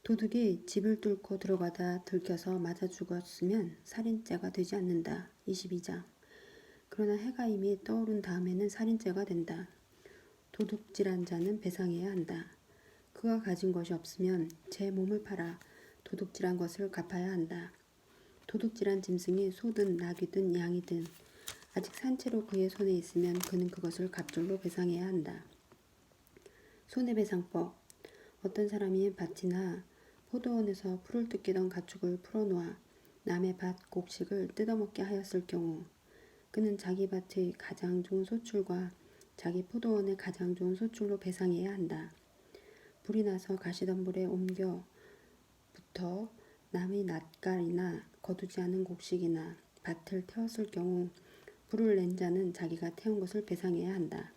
도둑이 집을 뚫고 들어가다 들켜서 맞아 죽었으면 살인죄가 되지 않는다. 22장. 그러나 해가 이미 떠오른 다음에는 살인죄가 된다. 도둑질한 자는 배상해야 한다. 그가 가진 것이 없으면 제 몸을 팔아 도둑질한 것을 갚아야 한다. 도둑질한 짐승이 소든 나귀든 양이든 아직 산채로 그의 손에 있으면 그는 그것을 갑절로 배상해야 한다. 손해배상법. 어떤 사람이 밭이나 포도원에서 풀을 뜯기던 가축을 풀어놓아 남의 밭 곡식을 뜯어먹게 하였을 경우 그는 자기 밭의 가장 좋은 소출과 자기 포도원의 가장 좋은 소출로 배상해야 한다. 불이 나서 가시덤불에 옮겨 붙어 남의 낫갈이나 거두지 않은 곡식이나 밭을 태웠을 경우 불을 낸 자는 자기가 태운 것을 배상해야 한다.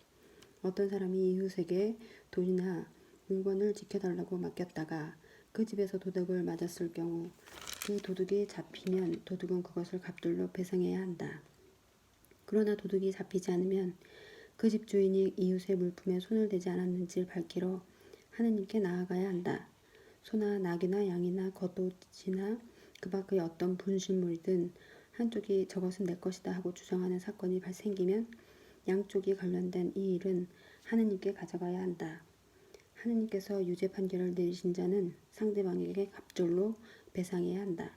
어떤 사람이 이웃에게 돈이나 물건을 지켜달라고 맡겼다가 그 집에서 도둑을 맞았을 경우 그 도둑이 잡히면 도둑은 그것을 갑돌로 배상해야 한다. 그러나 도둑이 잡히지 않으면 그 집 주인이 이웃의 물품에 손을 대지 않았는지를 밝히러 하느님께 나아가야 한다. 소나 나귀나 양이나 겉옷이나 그 밖의 어떤 분실물이든 한쪽이 저것은 내 것이다 하고 주장하는 사건이 생기면 양쪽이 관련된 이 일은 하느님께 가져가야 한다. 하느님께서 유죄 판결을 내리신 자는 상대방에게 갑절로 배상해야 한다.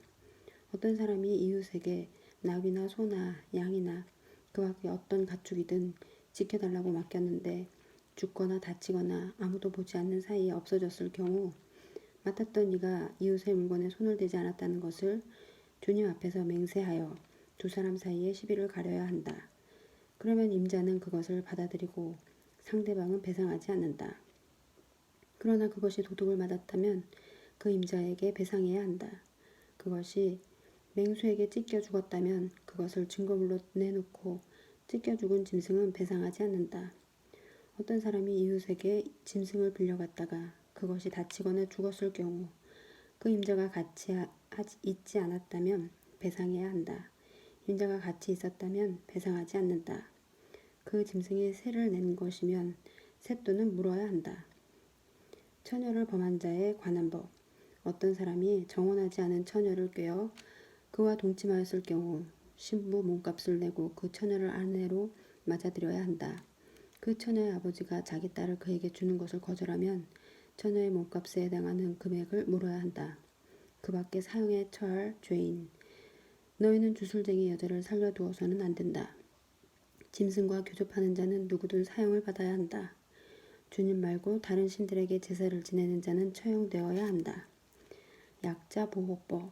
어떤 사람이 이웃에게 나귀나 소나 양이나 그 밖에 어떤 가축이든 지켜달라고 맡겼는데 죽거나 다치거나 아무도 보지 않는 사이에 없어졌을 경우 맡았던 이가 이웃의 물건에 손을 대지 않았다는 것을 주님 앞에서 맹세하여 두 사람 사이에 시비를 가려야 한다. 그러면 임자는 그것을 받아들이고 상대방은 배상하지 않는다. 그러나 그것이 도둑을 맞았다면 그 임자에게 배상해야 한다. 그것이 맹수에게 찢겨 죽었다면 그것을 증거물로 내놓고 찢겨 죽은 짐승은 배상하지 않는다. 어떤 사람이 이웃에게 짐승을 빌려갔다가 그것이 다치거나 죽었을 경우 그 임자가 같이 있지 않았다면 배상해야 한다. 임자가 같이 있었다면 배상하지 않는다. 그 짐승이 세를 낸 것이면 셋돈은 물어야 한다. 처녀를 범한 자에 관한 법. 어떤 사람이 정혼하지 않은 처녀를 꾀어 그와 동침하였을 경우 신부 몸값을 내고 그 처녀를 아내로 맞아들여야 한다. 그 처녀의 아버지가 자기 딸을 그에게 주는 것을 거절하면 처녀의 몸값에 해당하는 금액을 물어야 한다. 그 밖에 사형에 처할 죄인. 너희는 주술쟁이 여자를 살려두어서는 안 된다. 짐승과 교접하는 자는 누구든 사형을 받아야 한다. 주님 말고 다른 신들에게 제사를 지내는 자는 처형되어야 한다. 약자 보호법.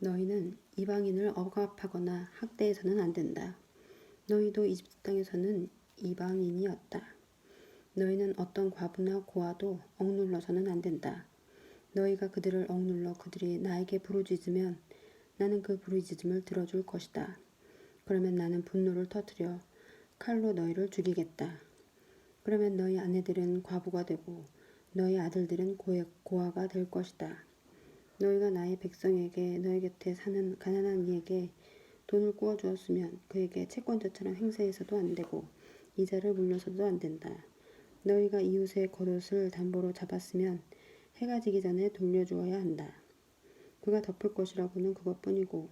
너희는 이방인을 억압하거나 학대해서는 안 된다. 너희도 이집트 땅에서는 이방인이었다. 너희는 어떤 과부나 고아도 억눌러서는 안 된다. 너희가 그들을 억눌러 그들이 나에게 부르짖으면 나는 그 부르짖음을 들어줄 것이다. 그러면 나는 분노를 터뜨려 칼로 너희를 죽이겠다. 그러면 너희 아내들은 과부가 되고 너희 아들들은 고아가 될 것이다. 너희가 나의 백성에게 너희 곁에 사는 가난한 이에게 돈을 꾸어 주었으면 그에게 채권자처럼 행세해서도 안 되고 이자를 물려서도 안 된다. 너희가 이웃의 겉옷을 담보로 잡았으면 해가 지기 전에 돌려주어야 한다. 그가 덮을 것이라고는 그것뿐이고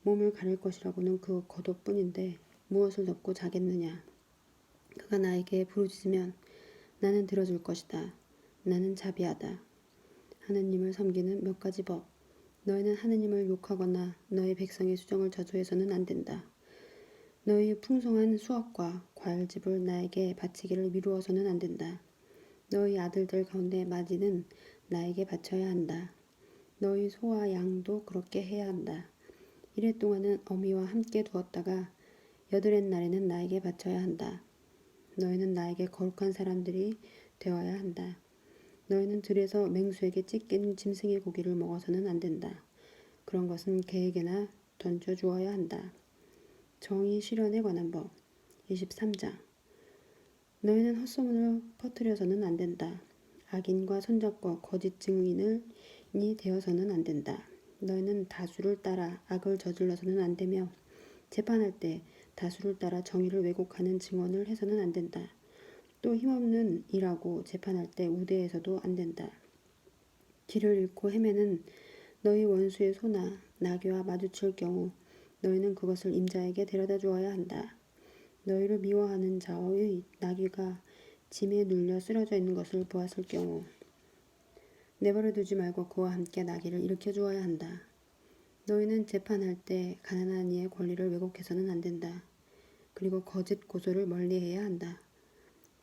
몸을 가릴 것이라고는 그 겉옷뿐인데 무엇을 덮고 자겠느냐. 그가 나에게 부르짖으면 나는 들어줄 것이다. 나는 자비하다. 하느님을 섬기는 몇 가지 법. 너희는 하느님을 욕하거나 너희 백성의 수정을 저주해서는 안 된다. 너희 풍성한 수확과 과일집을 나에게 바치기를 미루어서는 안 된다. 너희 아들들 가운데 마지는 나에게 바쳐야 한다. 너희 소와 양도 그렇게 해야 한다. 이래 동안은 어미와 함께 두었다가 여드렛 날에는 나에게 바쳐야 한다. 너희는 나에게 거룩한 사람들이 되어야 한다. 너희는 들에서 맹수에게 찢긴 짐승의 고기를 먹어서는 안 된다. 그런 것은 개에게나 던져 주어야 한다. 정의 실현에 관한 법. 23장. 너희는 헛소문을 퍼뜨려서는 안 된다. 악인과 손잡고 거짓 증인이 되어서는 안 된다. 너희는 다수를 따라 악을 저질러서는 안 되며 재판할 때 다수를 따라 정의를 왜곡하는 증언을 해서는 안 된다. 또 힘없는 일하고 재판할 때 우대해서도 안 된다. 길을 잃고 헤매는 너희 원수의 소나 나귀와 마주칠 경우 너희는 그것을 임자에게 데려다 주어야 한다. 너희를 미워하는 자의 나귀가 짐에 눌려 쓰러져 있는 것을 보았을 경우 내버려 두지 말고 그와 함께 나귀를 일으켜 주어야 한다. 너희는 재판할 때 가난한 이의 권리를 왜곡해서는 안 된다. 그리고 거짓 고소를 멀리해야 한다.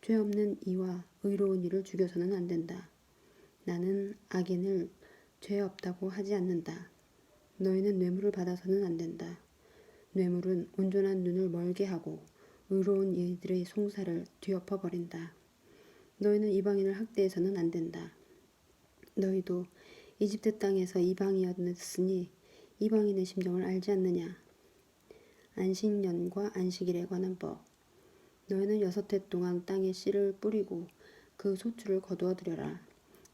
죄 없는 이와 의로운 이를 죽여서는 안 된다. 나는 악인을 죄 없다고 하지 않는다. 너희는 뇌물을 받아서는 안 된다. 뇌물은 온전한 눈을 멀게 하고 의로운 이들의 송사를 뒤엎어 버린다. 너희는 이방인을 학대해서는 안 된다. 너희도 이집트 땅에서 이방이었으니 이방인의 심정을 알지 않느냐. 안식년과 안식일에 관한 법. 너희는 6해 동안 땅에 씨를 뿌리고 그 소출을 거두어 들여라.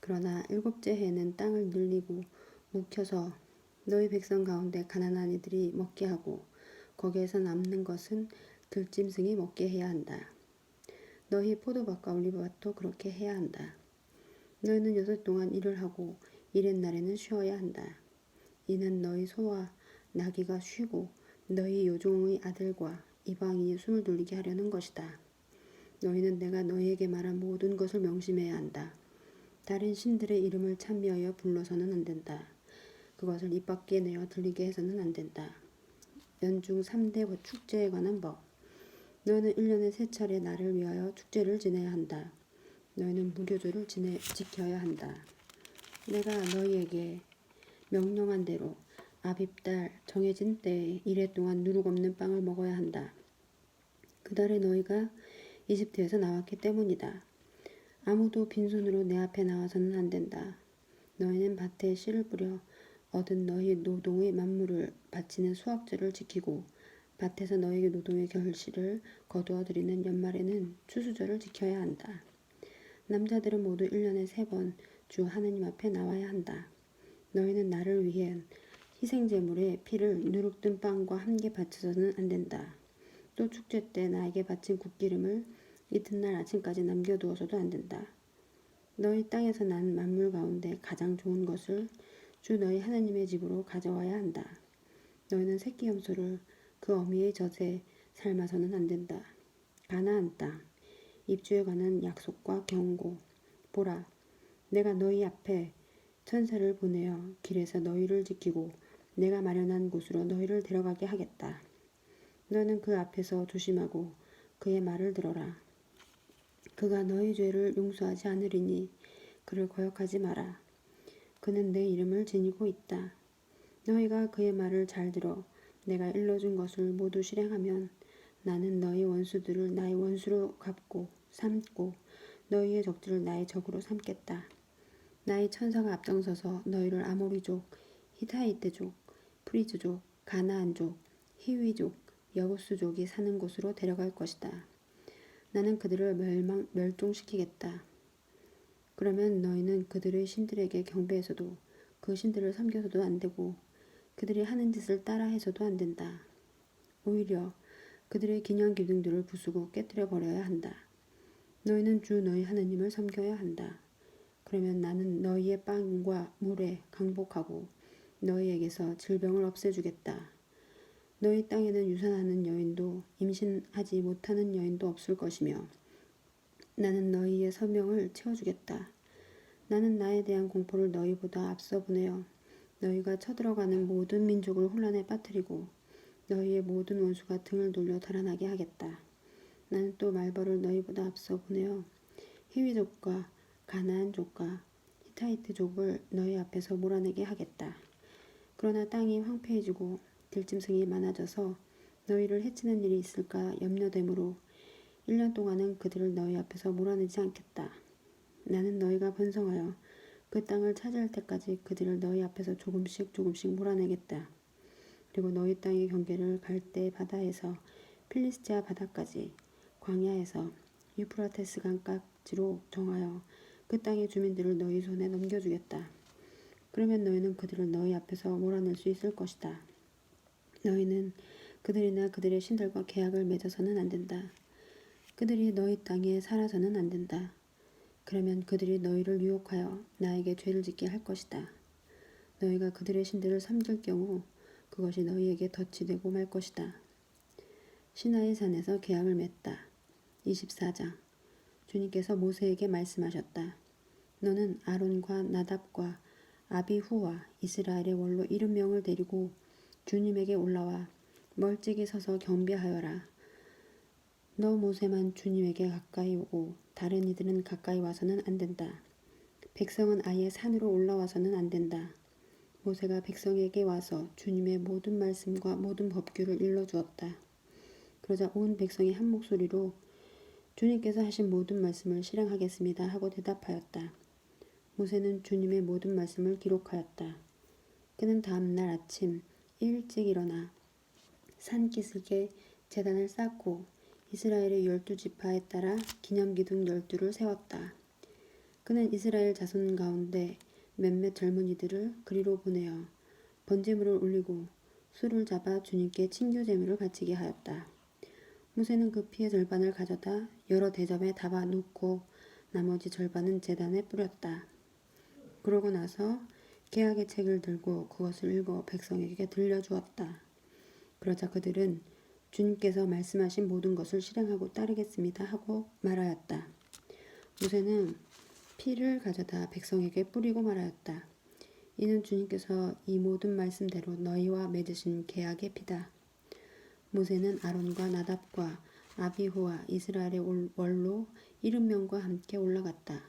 그러나 7째 해는 땅을 늘리고 묵혀서 너희 백성 가운데 가난한 이들이 먹게 하고 거기에서 남는 것은 들짐승이 먹게 해야 한다. 너희 포도밭과 올리브밭도 그렇게 해야 한다. 너희는 6해 동안 일을 하고 일의 날에는 쉬어야 한다. 이는 너희 소와 나귀가 쉬고 너희 요종의 아들과 이방인이 숨을 돌리게 하려는 것이다. 너희는 내가 너희에게 말한 모든 것을 명심해야 한다. 다른 신들의 이름을 찬미하여 불러서는 안 된다. 그것을 입 밖에 내어 들리게 해서는 안 된다. 연중 3대 축제에 관한 법. 너희는 1년에 3차례 나를 위하여 축제를 지내야 한다. 너희는 무교절을 지켜야 한다. 내가 너희에게 명령한 대로 아빕달 정해진 때에 1해 동안 누룩 없는 빵을 먹어야 한다. 그 달에 너희가 이집트에서 나왔기 때문이다. 아무도 빈손으로 내 앞에 나와서는 안 된다. 너희는 밭에 씨를 뿌려 얻은 너희 노동의 만물을 바치는 수확절을 지키고 밭에서 너희의 노동의 결실을 거두어 드리는 연말에는 추수절을 지켜야 한다. 남자들은 모두 1년에 3번 주 하느님 앞에 나와야 한다. 너희는 나를 위해 희생제물의 피를 누룩 든 빵과 함께 바쳐서는 안 된다. 또 축제 때 나에게 바친 국기름을 이튿날 아침까지 남겨두어서도 안 된다. 너희 땅에서 난 만물 가운데 가장 좋은 것을 주 너희 하나님의 집으로 가져와야 한다. 너희는 새끼 염소를 그 어미의 젖에 삶아서는 안 된다. 가나안 땅 입주에 관한 약속과 경고. 보라, 내가 너희 앞에 천사를 보내어 길에서 너희를 지키고 내가 마련한 곳으로 너희를 데려가게 하겠다. 너는 그 앞에서 조심하고 그의 말을 들어라. 그가 너희 죄를 용서하지 않으리니 그를 거역하지 마라. 그는 내 이름을 지니고 있다. 너희가 그의 말을 잘 들어 내가 일러준 것을 모두 실행하면 나는 너희 원수들을 나의 원수로 갚고 삼고 너희의 적들을 나의 적으로 삼겠다. 나의 천사가 앞장서서 너희를 아모리족, 히타이트족, 프리즈족, 가나안족, 히위족, 여부스족이 사는 곳으로 데려갈 것이다. 나는 그들을 멸종시키겠다. 그러면 너희는 그들의 신들에게 경배해서도 그 신들을 섬겨서도 안 되고 그들이 하는 짓을 따라 해서도 안 된다. 오히려 그들의 기념 기둥들을 부수고 깨뜨려 버려야 한다. 너희는 주 너희 하나님을 섬겨야 한다. 그러면 나는 너희의 빵과 물에 강복하고 너희에게서 질병을 없애주겠다. 너희 땅에는 유산하는 여인도 임신하지 못하는 여인도 없을 것이며 나는 너희의 소명을 채워주겠다. 나는 나에 대한 공포를 너희보다 앞서 보내어 너희가 쳐들어가는 모든 민족을 혼란에 빠뜨리고 너희의 모든 원수가 등을 돌려 달아나게 하겠다. 나는 또 말벌을 너희보다 앞서 보내어 히위족과 가나안족과 히타이트족을 너희 앞에서 몰아내게 하겠다. 그러나 땅이 황폐해지고 들짐승이 많아져서 너희를 해치는 일이 있을까 염려되므로 1년 동안은 그들을 너희 앞에서 몰아내지 않겠다. 나는 너희가 번성하여 그 땅을 차지할 때까지 그들을 너희 앞에서 조금씩 몰아내겠다. 그리고 너희 땅의 경계를 갈대 바다에서 필리스티아 바다까지 광야에서 유프라테스 강까지로 정하여 그 땅의 주민들을 너희 손에 넘겨주겠다. 그러면 너희는 그들을 너희 앞에서 몰아낼 수 있을 것이다. 너희는 그들이나 그들의 신들과 계약을 맺어서는 안 된다. 그들이 너희 땅에 살아서는 안 된다. 그러면 그들이 너희를 유혹하여 나에게 죄를 짓게 할 것이다. 너희가 그들의 신들을 섬길 경우 그것이 너희에게 덫이 되고 말 것이다. 시나이 산에서 계약을 맺다. 24장. 주님께서 모세에게 말씀하셨다. 너는 아론과 나답과 아비후와 이스라엘의 원로 70명을 데리고 주님에게 올라와 멀찍이 서서 경배하여라. 너 모세만 주님에게 가까이 오고 다른 이들은 가까이 와서는 안 된다. 백성은 아예 산으로 올라와서는 안 된다. 모세가 백성에게 와서 주님의 모든 말씀과 모든 법규를 일러주었다. 그러자 온 백성이 한 목소리로 주님께서 하신 모든 말씀을 실행하겠습니다 하고 대답하였다. 모세는 주님의 모든 말씀을 기록하였다. 그는 다음날 아침 일찍 일어나 산기슭에 제단을 쌓고 이스라엘의 12지파에 따라 기념기둥 12를 세웠다. 그는 이스라엘 자손 가운데 몇몇 젊은이들을 그리로 보내어 번제물을 올리고 술을 잡아 주님께 친교제물을 바치게 하였다. 모세는 그 피의 절반을 가져다 여러 대접에 담아 놓고 나머지 절반은 제단에 뿌렸다. 그러고 나서 계약의 책을 들고 그것을 읽어 백성에게 들려주었다. 그러자 그들은 주님께서 말씀하신 모든 것을 실행하고 따르겠습니다 하고 말하였다. 모세는 피를 가져다 백성에게 뿌리고 말하였다. 이는 주님께서 이 모든 말씀대로 너희와 맺으신 계약의 피다. 모세는 아론과 나답과 아비후와 이스라엘의 원로 70명과 함께 올라갔다.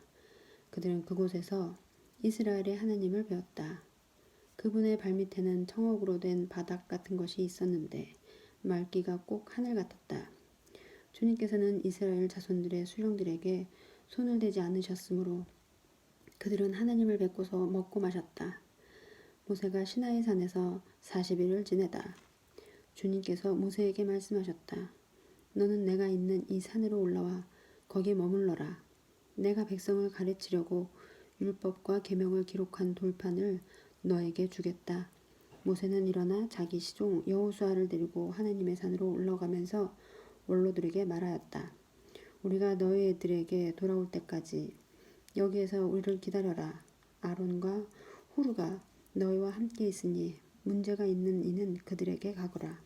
그들은 그곳에서 이스라엘의 하나님을 배웠다. 그분의 발밑에는 청옥으로 된 바닥 같은 것이 있었는데 맑기가 꼭 하늘 같았다. 주님께서는 이스라엘 자손들의 수령들에게 손을 대지 않으셨으므로 그들은 하나님을 뵙고서 먹고 마셨다. 모세가 시나이 산에서 40일을 지내다. 주님께서 모세에게 말씀하셨다. 너는 내가 있는 이 산으로 올라와 거기 머물러라. 내가 백성을 가르치려고 율법과 계명을 기록한 돌판을 너에게 주겠다. 모세는 일어나 자기 시종 여호수아를 데리고 하나님의 산으로 올라가면서 원로들에게 말하였다. 우리가 너희들에게 돌아올 때까지 여기에서 우리를 기다려라. 아론과 후르가 너희와 함께 있으니 문제가 있는 이는 그들에게 가거라.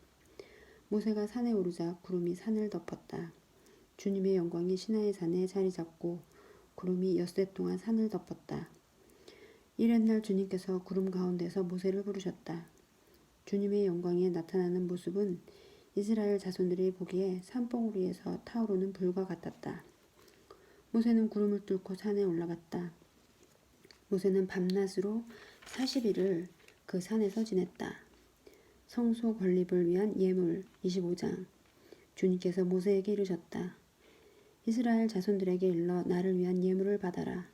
모세가 산에 오르자 구름이 산을 덮었다. 주님의 영광이 시나이 산에 자리 잡고 구름이 엿새 동안 산을 덮었다. 이튿날 주님께서 구름 가운데서 모세를 부르셨다. 주님의 영광에 나타나는 모습은 이스라엘 자손들이 보기에 산봉우리에서 타오르는 불과 같았다. 모세는 구름을 뚫고 산에 올라갔다. 모세는 밤낮으로 40일을 그 산에서 지냈다. 성소 건립을 위한 예물 25장. 주님께서 모세에게 이르셨다. 이스라엘 자손들에게 일러 나를 위한 예물을 받아라.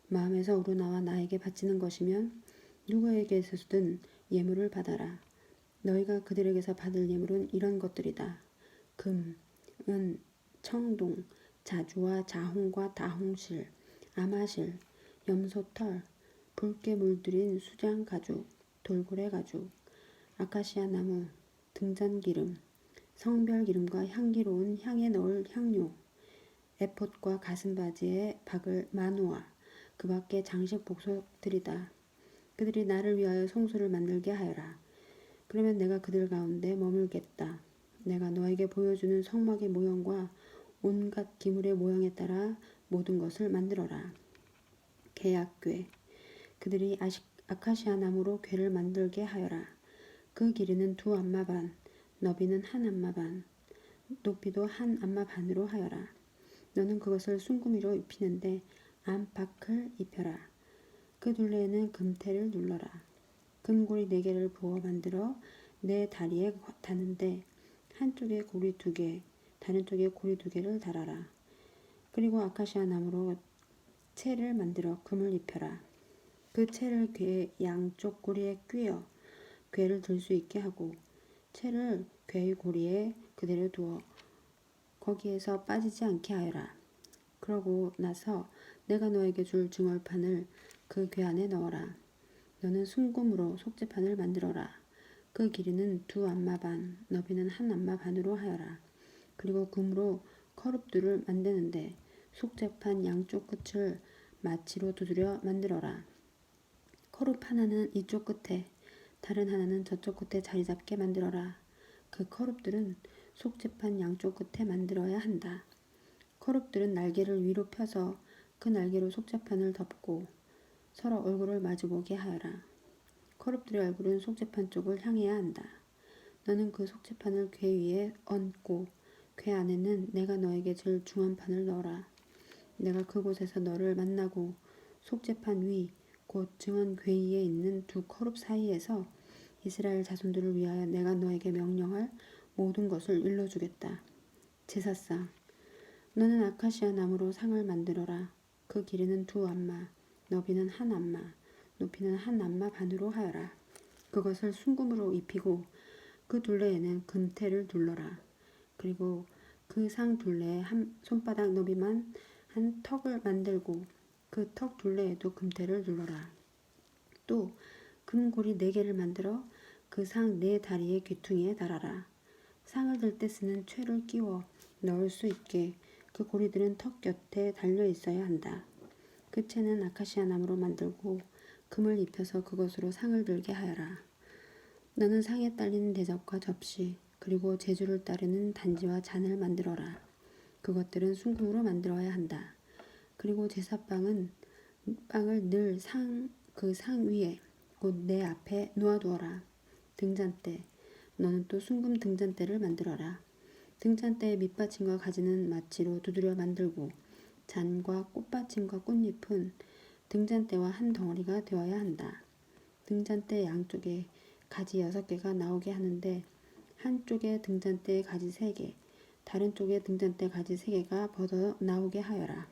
마음에서 우러나와 나에게 바치는 것이면 누구에게서든 예물을 받아라. 너희가 그들에게서 받을 예물은 이런 것들이다. 금, 은, 청동, 자주와 자홍과 다홍실, 아마실, 염소털, 붉게 물들인 수장 가죽, 돌고래 가죽, 아카시아 나무, 등잔기름, 성별기름과 향기로운 향에 넣을 향료, 에봇과 가슴바지에 박을 마노아, 그 밖에 장식 복속들이다. 그들이 나를 위하여 성소를 만들게 하여라. 그러면 내가 그들 가운데 머물겠다. 내가 너에게 보여주는 성막의 모형과 온갖 기물의 모양에 따라 모든 것을 만들어라. 계약궤. 그들이 아카시아 나무로 궤를 만들게 하여라. 그 길이는 2안마 반, 너비는 1안마 반, 높이도 1안마 반으로 하여라. 너는 그것을 순구미로 입히는데 안팎을 입혀라. 그 둘레에는 금테를 눌러라. 금고리 4개를 부어 만들어 내 다리에 다는데 한쪽에 고리 2개, 다른 쪽에 고리 2개를 달아라. 그리고 아카시아 나무로 채를 만들어 금을 입혀라. 그 채를 궤 양쪽 고리에 끼워 궤를 들 수 있게 하고 채를 궤의 고리에 그대로 두어 거기에서 빠지지 않게 하여라. 그러고 나서 내가 너에게 줄 증얼판을 그 궤 안에 넣어라. 너는 순금으로 속죄판을 만들어라. 그 길이는 2안마 반, 너비는 1안마 반으로 하여라. 그리고 금으로 커룹들을 만드는데 속재판 양쪽 끝을 마치로 두드려 만들어라. 커룹 하나는 이쪽 끝에, 다른 하나는 저쪽 끝에 자리 잡게 만들어라. 그 커룹들은 속재판 양쪽 끝에 만들어야 한다. 커룹들은 날개를 위로 펴서 그 날개로 속재판을 덮고 서로 얼굴을 마주보게 하여라. 커룹들의 얼굴은 속재판 쪽을 향해야 한다. 너는 그 속재판을 궤 위에 얹고 궤 안에는 내가 너에게 줄 중앙판을 넣어라. 내가 그곳에서 너를 만나고 속재판 위 곧 증언 궤 위에 있는 두 커룹 사이에서 이스라엘 자손들을 위하여 내가 너에게 명령할 모든 것을 일러주겠다. 제사상, 너는 아카시아 나무로 상을 만들어라. 그 길이는 2안마, 너비는 1안마, 높이는 1안마 반으로 하여라. 그것을 순금으로 입히고 그 둘레에는 금테를 둘러라. 그리고 그 상 둘레에 한 손바닥 너비만 한 턱을 만들고 그 턱 둘레에도 금테를 둘러라. 또 금고리 4개를 만들어 그 상 4다리의 귀퉁이에 달아라. 상을 들 때 쓰는 채를 끼워 넣을 수 있게 그 고리들은 턱 곁에 달려 있어야 한다. 그 채는 아카시아 나무로 만들고 금을 입혀서 그것으로 상을 들게 하여라. 너는 상에 딸리는 대접과 접시 그리고 제주를 따르는 단지와 잔을 만들어라. 그것들은 순금으로 만들어야 한다. 그리고 제사빵을 늘 그 상 위에 곧 내 앞에 놓아두어라. 등잔대, 너는 또 순금 등잔대를 만들어라. 등잔대의 밑받침과 가지는 마치로 두드려 만들고 잔과 꽃받침과 꽃잎은 등잔대와 한 덩어리가 되어야 한다. 등잔대 양쪽에 가지 6개가 나오게 하는데 한쪽에 등잔대 가지 3개, 다른 쪽에 등잔대 가지 3개가 벗어 나오게 하여라.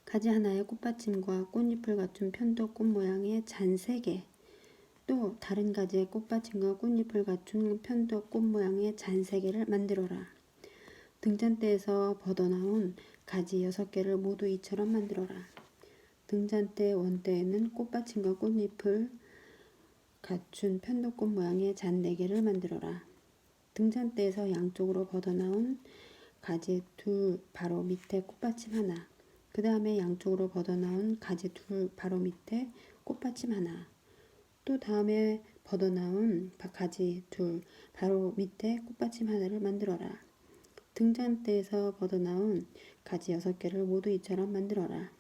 가지 하나에 꽃받침과 꽃잎을 갖춘 편도 꽃 모양의 잔 3개, 또 다른 가지에 꽃받침과 꽃잎을 갖춘 편도 꽃 모양의 잔 3개를 만들어라. 등잔대에서 벗어나온 가지 6개를 모두 이처럼 만들어라. 등잔대 원대에는 꽃받침과 꽃잎을 갖춘 편도꽃 모양의 잔 4개를 만들어라. 등잔대에서 양쪽으로 벗어나온 가지 2 바로 밑에 꽃받침 하나, 그 다음에 양쪽으로 벗어나온 가지 2 바로 밑에 꽃받침 하나, 또 다음에 벗어나온 가지 2 바로 밑에 꽃받침 하나를 만들어라. 등잔대에서 벗어나온 가지 6개를 모두 이처럼 만들어라.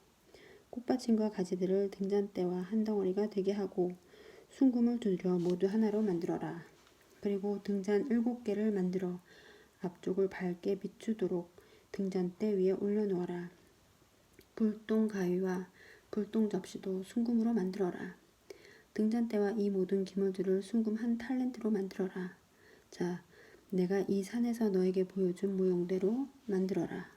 꽃받침과 가지들을 등잔대와 한 덩어리가 되게 하고 순금을 두드려 모두 하나로 만들어라. 그리고 등잔 7개를 만들어 앞쪽을 밝게 비추도록 등잔대 위에 올려놓아라. 불똥 가위와 불똥 접시도 순금으로 만들어라. 등잔대와 이 모든 기물들을 순금 1탈렌트로 만들어라. 자, 내가 이 산에서 너에게 보여준 모형대로 만들어라.